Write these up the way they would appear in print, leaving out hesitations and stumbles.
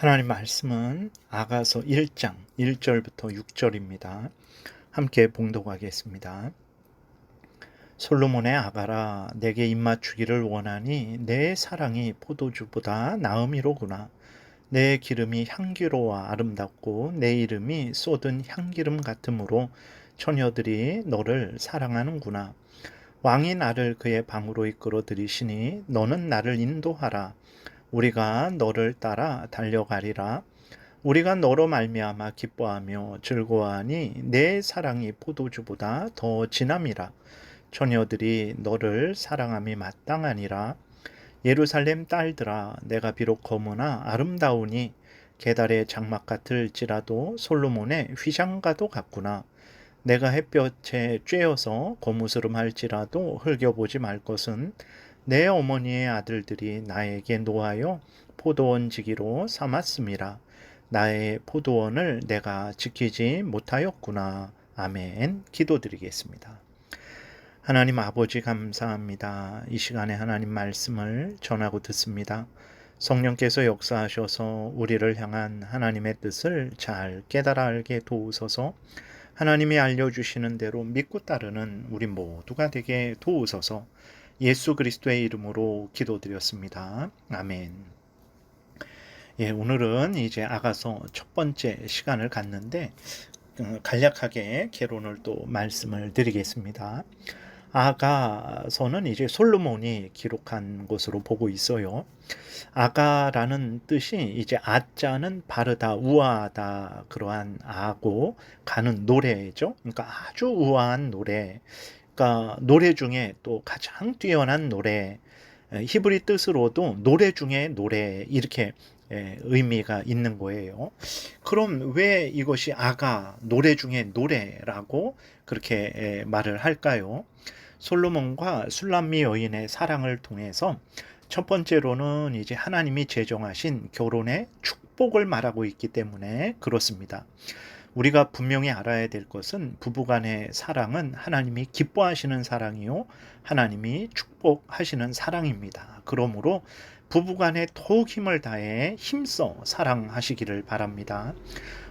하나님 말씀은 아가서 1장 1절부터 6절입니다. 함께 봉독하겠습니다. 솔로몬의 아가라, 내게 입맞추기를 원하니 내 사랑이 포도주보다 나음이로구나. 내 기름이 향기로워 아름답고 내 이름이 쏟은 향기름 같으므로 처녀들이 너를 사랑하는구나. 왕이 나를 그의 방으로 이끌어 들이시니 너는 나를 인도하라. 우리가 너를 따라 달려가리라. 우리가 너로 말미암아 기뻐하며 즐거워하니 내 사랑이 포도주보다 더 진함이라. 처녀들이 너를 사랑함이 마땅하니라. 예루살렘 딸들아, 내가 비록 검으나 아름다우니 게달의 장막 같을지라도 솔로몬의 휘장과도 같구나. 내가 햇볕에 쬐어서 거무스름할지라도 흘겨보지 말 것은 내 어머니의 아들들이 나에게 노하여 포도원지기로 삼았음이라. 나의 포도원을 내가 지키지 못하였구나. 아멘. 기도드리겠습니다. 하나님 아버지 감사합니다. 이 시간에 하나님 말씀을 전하고 듣습니다. 성령께서 역사하셔서 우리를 향한 하나님의 뜻을 잘 깨달아 알게 도우소서. 하나님이 알려주시는 대로 믿고 따르는 우리 모두가 되게 도우소서. 예수 그리스도의 이름으로 기도드렸습니다. 아멘. 오늘은 이제 아가서 첫 번째 시간을 갖는데 간략하게 개론을 또 말씀을 드리겠습니다. 아가서는 이제 솔로몬이 기록한 것으로 보고 있어요. 아가라는 뜻이 이제 아자는 바르다, 우아하다 그러한 아고 가는 노래죠. 그러니까 아주 우아한 노래. 그러니까 노래 중에 또 가장 뛰어난 노래. 히브리 뜻으로도 노래 중에 노래 이렇게 의미가 있는 거예요. 그럼 왜 이것이 아가 노래 중에 노래라고 그렇게 말을 할까요? 솔로몬과 술람미 여인의 사랑을 통해서 첫 번째로는 이제 하나님이 제정하신 결혼의 축복을 말하고 있기 때문에 그렇습니다. 우리가 분명히 알아야 될 것은 부부간의 사랑은 하나님이 기뻐하시는 사랑이요 하나님이 축복하시는 사랑입니다. 그러므로 부부간에 더욱 힘을 다해 힘써 사랑하시기를 바랍니다.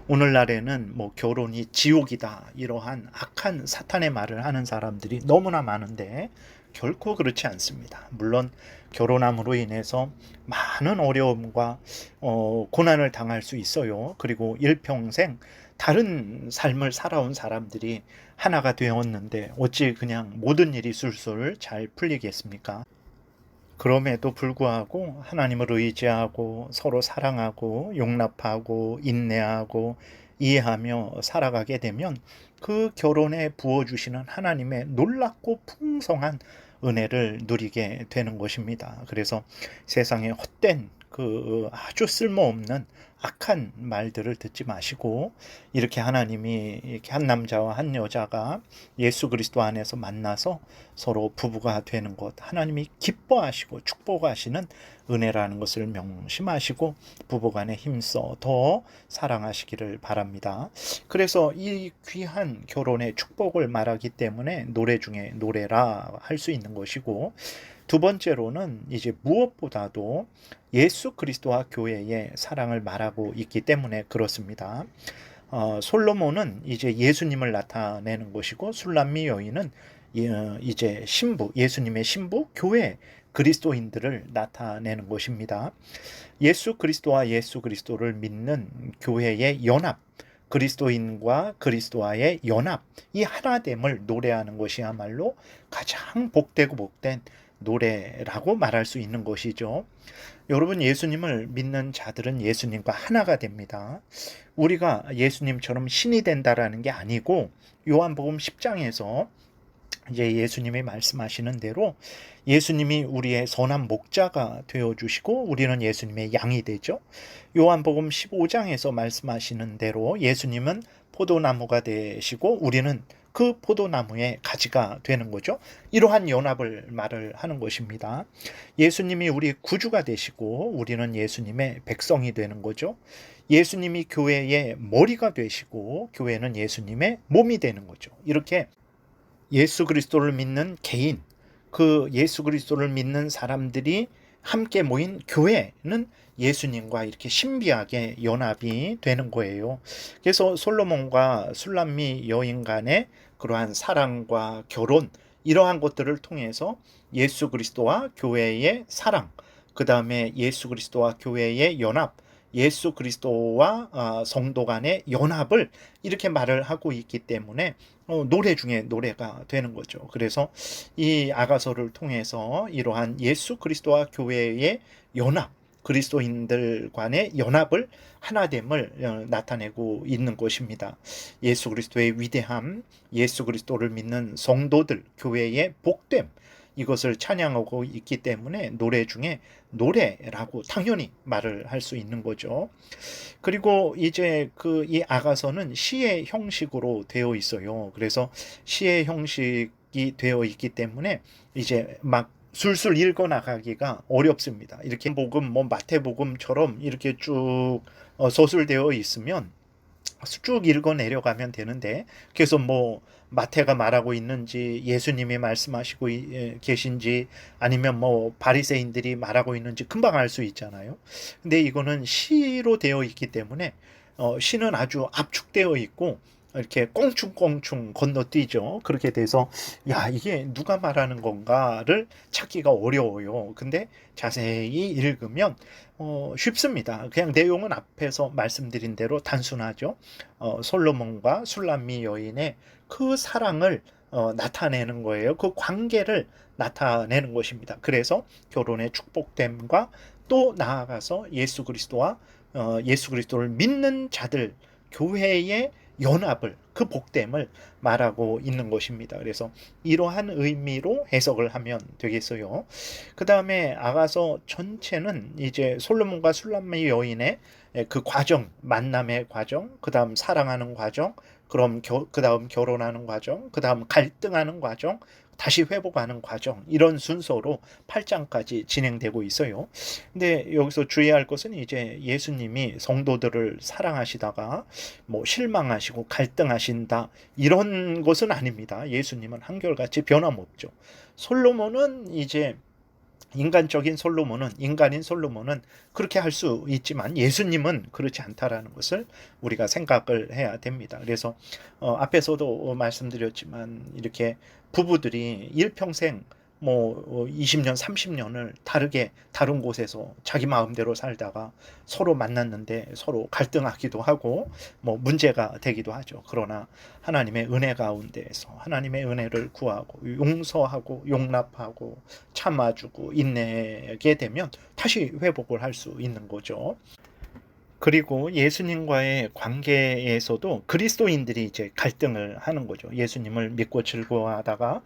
오늘날에는 결혼이 지옥이다 이러한 악한 사탄의 말을 하는 사람들이 너무나 많은데 결코 그렇지 않습니다. 물론 결혼함으로 인해서 많은 어려움과 고난을 당할 수 있어요. 그리고 일평생 다른 삶을 살아온 사람들이 하나가 되었는데 어찌 그냥 모든 일이 술술 잘 풀리겠습니까? 그럼에도 불구하고 하나님을 의지하고 서로 사랑하고 용납하고 인내하고 이해하며 살아가게 되면 그 결혼에 부어주시는 하나님의 놀랍고 풍성한 은혜를 누리게 되는 것입니다. 그래서 세상에 헛된 그 아주 쓸모없는 악한 말들을 듣지 마시고 이렇게 하나님이 이렇게 한 남자와 한 여자가 예수 그리스도 안에서 만나서 서로 부부가 되는 것 하나님이 기뻐하시고 축복하시는 은혜라는 것을 명심하시고 부부간에 힘써 더 사랑하시기를 바랍니다. 그래서 이 귀한 결혼의 축복을 말하기 때문에 노래 중에 노래라 할 수 있는 것이고 두 번째로는 이제 무엇보다도 예수 그리스도와 교회의 사랑을 말하고 있기 때문에 그렇습니다. 솔로몬은 이제 예수님을 나타내는 것이고 술람미 여인은 이제 신부, 예수님의 신부, 교회 그리스도인들을 나타내는 것입니다. 예수 그리스도와 예수 그리스도를 믿는 교회의 연합, 그리스도인과 그리스도와의 연합, 이 하나됨을 노래하는 것이야말로 가장 복되고 복된 노래라고 말할 수 있는 것이죠. 여러분, 예수님을 믿는 자들은 예수님과 하나가 됩니다. 우리가 예수님처럼 신이 된다라는 게 아니고 요한복음 10장에서 이제 예수님이 말씀하시는 대로 예수님이 우리의 선한 목자가 되어주시고 우리는 예수님의 양이 되죠. 요한복음 15장에서 말씀하시는 대로 예수님은 포도나무가 되시고 우리는 그 포도나무의 가지가 되는 거죠. 이러한 연합을 말을 하는 것입니다. 예수님이 우리 구주가 되시고 우리는 예수님의 백성이 되는 거죠. 예수님이 교회의 머리가 되시고 교회는 예수님의 몸이 되는 거죠. 이렇게 예수 그리스도를 믿는 개인, 그 예수 그리스도를 믿는 사람들이 함께 모인 교회는 예수님과 이렇게 신비하게 연합이 되는 거예요. 그래서 솔로몬과 술람미 여인 간의 그러한 사랑과 결혼, 이러한 것들을 통해서 예수 그리스도와 교회의 사랑, 그 다음에 예수 그리스도와 교회의 연합, 예수 그리스도와 성도 간의 연합을 이렇게 말을 하고 있기 때문에 노래 중에 노래가 되는 거죠. 그래서 이 아가서를 통해서 이러한 예수 그리스도와 교회의 연합, 그리스도인들 간의 연합을 하나됨을 나타내고 있는 것입니다. 예수 그리스도의 위대함, 예수 그리스도를 믿는 성도들, 교회의 복됨, 이것을 찬양하고 있기 때문에 노래 중에 노래라고 당연히 말을 할 수 있는 거죠. 그리고 이제 이 아가서는 시의 형식으로 되어 있어요. 그래서 시의 형식이 되어 있기 때문에 이제 막 술술 읽어 나가기가 어렵습니다. 이렇게 복음, 마태복음처럼 이렇게 쭉 서술되어 있으면 쭉 읽어 내려가면 되는데, 그래서 마태가 말하고 있는지 예수님이 말씀하시고 계신지 아니면 바리새인들이 말하고 있는지 금방 알 수 있잖아요. 근데 이거는 시로 되어 있기 때문에 시는 아주 압축되어 있고 이렇게 꽁충꽁충 건너뛰죠. 그렇게 돼서 야, 이게 누가 말하는 건가를 찾기가 어려워요. 근데 자세히 읽으면 쉽습니다. 그냥 내용은 앞에서 말씀드린 대로 단순하죠. 솔로몬과 술람미 여인의 그 사랑을 나타내는 거예요. 그 관계를 나타내는 것입니다. 그래서 결혼의 축복됨과 또 나아가서 예수 그리스도와 예수 그리스도를 믿는 자들 교회의 연합을, 그 복됨을 말하고 있는 것입니다. 그래서 이러한 의미로 해석을 하면 되겠어요. 그 다음에 아가서 전체는 이제 솔로몬과 술람미 여인의 그 과정, 만남의 과정, 그 다음 사랑하는 과정, 그 다음 결혼하는 과정, 그 다음 갈등하는 과정, 다시 회복하는 과정, 이런 순서로 8장까지 진행되고 있어요. 근데 여기서 주의할 것은 이제 예수님이 성도들을 사랑하시다가 실망하시고 갈등하신다, 이런 것은 아닙니다. 예수님은 한결같이 변함없죠. 솔로몬은 이제 인간인 솔로몬은 그렇게 할 수 있지만 예수님은 그렇지 않다라는 것을 우리가 생각을 해야 됩니다. 그래서 앞에서도 말씀드렸지만 이렇게 부부들이 일평생 20년, 30년을 다른 곳에서 자기 마음대로 살다가 서로 만났는데 서로 갈등하기도 하고 문제가 되기도 하죠. 그러나 하나님의 은혜 가운데에서 하나님의 은혜를 구하고 용서하고 용납하고 참아주고 인내하게 되면 다시 회복을 할 수 있는 거죠. 그리고 예수님과의 관계에서도 그리스도인들이 이제 갈등을 하는 거죠. 예수님을 믿고 즐거워하다가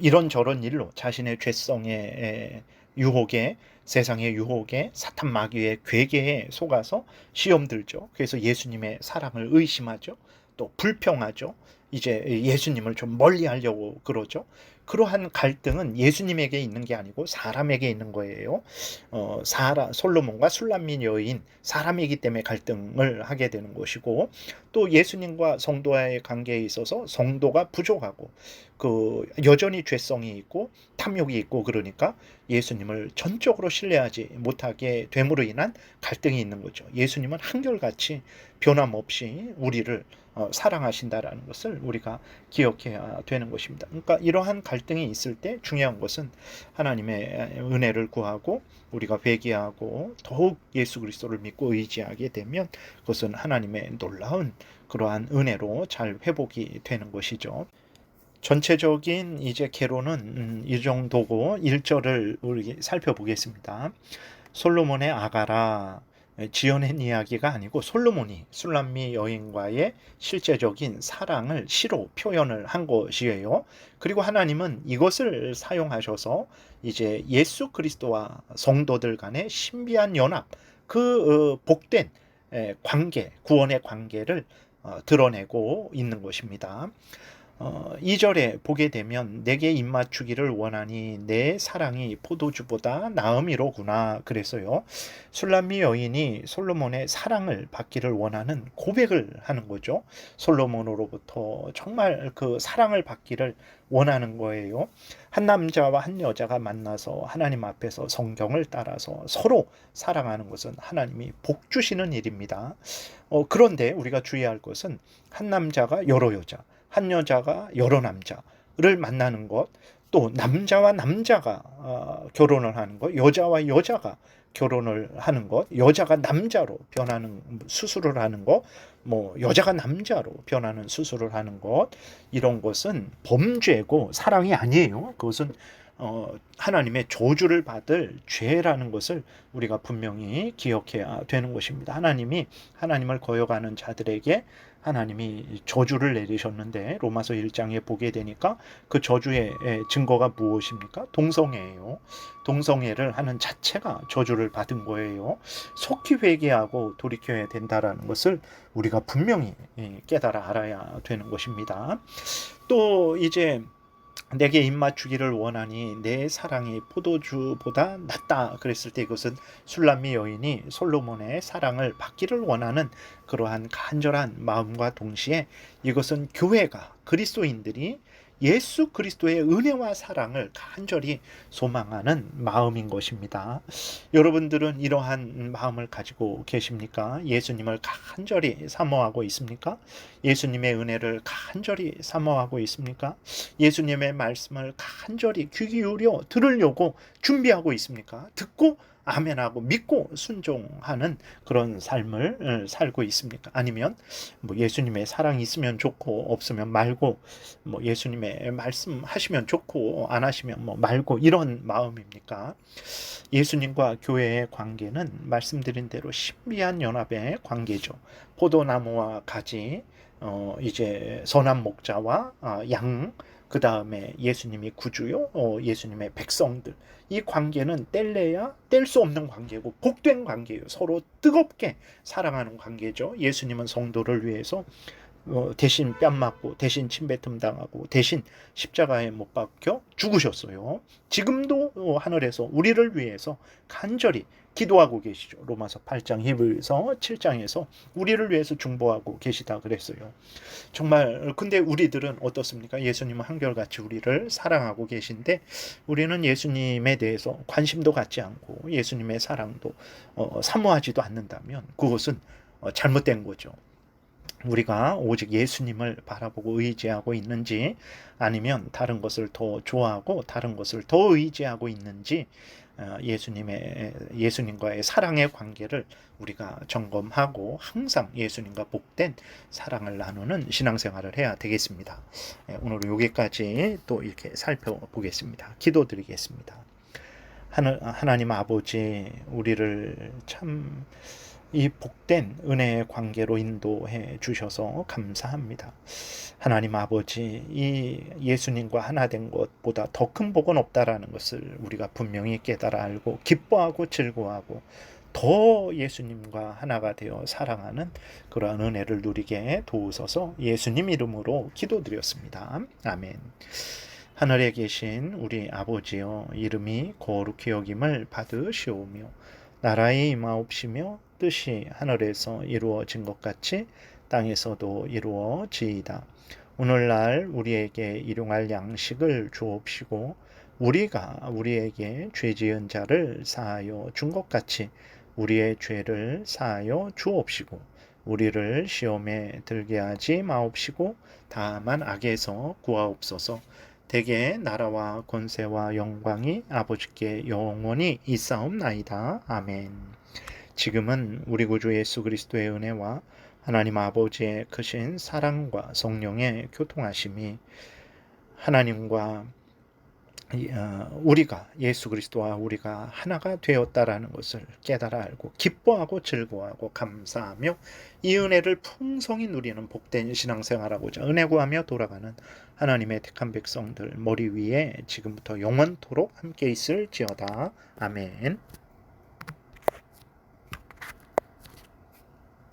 이런저런 일로 자신의 죄성의 유혹에, 세상의 유혹에, 사탄 마귀의 괴계에 속아서 시험 들죠. 그래서 예수님의 사랑을 의심하죠. 또 불평하죠. 이제 예수님을 좀 멀리 하려고 그러죠. 그러한 갈등은 예수님에게 있는 게 아니고 사람에게 있는 거예요. 솔로몬과 술람미 여인, 사람이기 때문에 갈등을 하게 되는 것이고, 또 예수님과 성도와의 관계에 있어서 성도가 부족하고 여전히 죄성이 있고 탐욕이 있고, 그러니까 예수님을 전적으로 신뢰하지 못하게 됨으로 인한 갈등이 있는 거죠. 예수님은 한결같이 변함없이 우리를 사랑하신다라는 것을 우리가 기억해야 되는 것입니다. 그러니까 이러한 갈등이 있을 때 중요한 것은 하나님의 은혜를 구하고 우리가 회개하고 더욱 예수 그리스도를 믿고 의지하게 되면 그것은 하나님의 놀라운 그러한 은혜로 잘 회복이 되는 것이죠. 전체적인 이제 개론은 이 정도고 1절을 우리 살펴보겠습니다. 솔로몬의 아가라, 지어낸 이야기가 아니고 솔로몬이 술람미 여인과의 실제적인 사랑을 시로 표현을 한 것이에요. 그리고 하나님은 이것을 사용하셔서 이제 예수 그리스도와 성도들 간의 신비한 연합, 복된 관계, 구원의 관계를 드러내고 있는 것입니다. 2절에 보게 되면 내게 입맞추기를 원하니 내 사랑이 포도주보다 나음이로구나 그래서요. 술람미 여인이 솔로몬의 사랑을 받기를 원하는 고백을 하는 거죠. 솔로몬으로부터 정말 그 사랑을 받기를 원하는 거예요. 한 남자와 한 여자가 만나서 하나님 앞에서 성경을 따라서 서로 사랑하는 것은 하나님이 복 주시는 일입니다. 그런데 우리가 주의할 것은 한 남자가 여러 여자, 한 여자가 여러 남자를 만나는 것, 또 남자와 남자가 결혼을 하는 것, 여자와 여자가 결혼을 하는 것, 여자가 남자로 변하는 수술을 하는 것, 뭐 여자가 남자로 변하는 수술을 하는 것, 이런 것은 범죄고 사랑이 아니에요. 그것은 하나님의 저주를 받을 죄라는 것을 우리가 분명히 기억해야 되는 것입니다. 하나님이 하나님을 거역하는 자들에게 하나님이 저주를 내리셨는데 로마서 1장에 보게 되니까 그 저주의 증거가 무엇입니까? 동성애예요. 동성애를 하는 자체가 저주를 받은 거예요. 속히 회개하고 돌이켜야 된다라는 것을 우리가 분명히 깨달아 알아야 되는 것입니다. 또 이제 내게 입맞추기를 원하니 내 사랑이 포도주보다 낫다 그랬을 때 이것은 술람미 여인이 솔로몬의 사랑을 받기를 원하는 그러한 간절한 마음과 동시에 이것은 교회가 그리스도인들이 예수 그리스도의 은혜와 사랑을 간절히 소망하는 마음인 것입니다. 여러분들은 이러한 마음을 가지고 계십니까? 예수님을 간절히 사모하고 있습니까? 예수님의 은혜를 간절히 사모하고 있습니까? 예수님의 말씀을 간절히 귀 기울여 들으려고 준비하고 있습니까? 듣고 아멘하고 믿고 순종하는 그런 삶을 살고 있습니까? 아니면 뭐 예수님의 사랑이 있으면 좋고 없으면 말고 뭐 예수님의 말씀하시면 좋고 안 하시면 뭐 말고 이런 마음입니까? 예수님과 교회의 관계는 말씀드린 대로 신비한 연합의 관계죠. 포도나무와 가지, 이제 선한 목자와 양, 그 다음에 예수님이 구주요, 예수님의 백성들. 이 관계는 뗄래야 뗄 수 없는 관계고 복된 관계예요. 서로 뜨겁게 사랑하는 관계죠. 예수님은 성도를 위해서 대신 뺨 맞고 대신 침뱉음 당하고 대신 십자가에 못 박혀 죽으셨어요. 지금도 하늘에서 우리를 위해서 간절히 기도하고 계시죠. 로마서 8장, 히브리서 7장에서 우리를 위해서 중보하고 계시다 그랬어요. 정말 근데 우리들은 어떻습니까? 예수님은 한결같이 우리를 사랑하고 계신데 우리는 예수님에 대해서 관심도 갖지 않고 예수님의 사랑도 사모하지도 않는다면 그것은 잘못된 거죠. 우리가 오직 예수님을 바라보고 의지하고 있는지 아니면 다른 것을 더 좋아하고 다른 것을 더 의지하고 있는지 예수님과의 사랑의 관계를 우리가 점검하고 항상 예수님과 복된 사랑을 나누는 신앙생활을 해야 되겠습니다. 오늘은 여기까지 또 이렇게 살펴보겠습니다. 기도드리겠습니다. 하나님 아버지, 우리를 참 이 복된 은혜의 관계로 인도해 주셔서 감사합니다. 하나님 아버지, 이 예수님과 하나 된 것보다 더 큰 복은 없다라는 것을 우리가 분명히 깨달아 알고 기뻐하고 즐거워하고 더 예수님과 하나가 되어 사랑하는 그러한 은혜를 누리게 도우소서. 예수님 이름으로 기도드렸습니다. 아멘. 하늘에 계신 우리 아버지여, 이름이 거룩히 여김을 받으시오며 나라의 임하옵시며 뜻이 하늘에서 이루어진 것 같이 땅에서도 이루어지이다. 오늘날 우리에게 일용할 양식을 주옵시고 우리가 우리에게 죄 지은 자를 사하여 준 것 같이 우리의 죄를 사하여 주옵시고 우리를 시험에 들게 하지 마옵시고 다만 악에서 구하옵소서. 대개 나라와 권세와 영광이 아버지께 영원히 있사옵나이다. 아멘. 지금은 우리 구주 예수 그리스도의 은혜와 하나님 아버지의 크신 사랑과 성령의 교통하심이 하나님과 우리가 예수 그리스도와 우리가 하나가 되었다라는 것을 깨달아 알고 기뻐하고 즐거워하고 감사하며 이 은혜를 풍성히 누리는 복된 신앙생활하고자 은혜 구하며 돌아가는 하나님의 택한 백성들 머리 위에 지금부터 영원토록 함께 있을지어다. 아멘.